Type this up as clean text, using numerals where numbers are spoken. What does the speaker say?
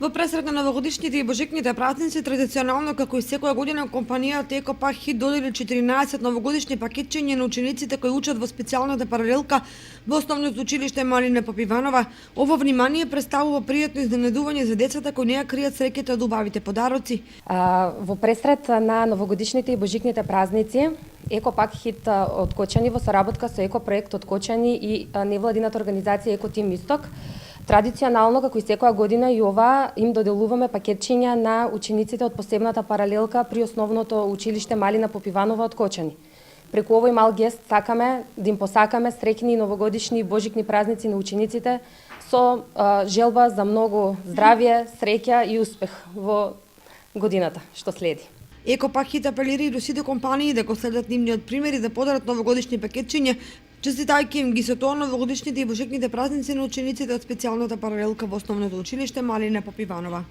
Во пресрет на новогодишните и божикните празници, традиционално како и секоја година, компанијата Екопак Хит додели 14 новогодишни пакетчиња на учениците кои учат во специјалната паралелка во основното училиште Малина Попиванова. Ово внимание представува пријатно изненадување за децата кои не ја кријат среќата од убавите подароци. Во пресрет на новогодишните и божикните празници, Екопак Хит од Кочани во соработка со Екопроект од Кочани и невладината организација Екотим Исток, традиционално, како и секоја година и ова, им доделуваме пакетчиња на учениците од посебната паралелка при основното училиште Малина Попиванова од Кочани. Преку овој мал гест сакаме да им посакаме среќни новогодишни и божикни празници на учениците со желба за многу здравје, среќа и успех во годината што следи. Екопак Хит апелира и до сите компании да го следат нивниот пример и да подарат новогодишни пакетчиња, честитајќи им ги со тоа новогодишните и божикните празници на учениците од специјалната паралелка во основното училиште Малина Попиванова.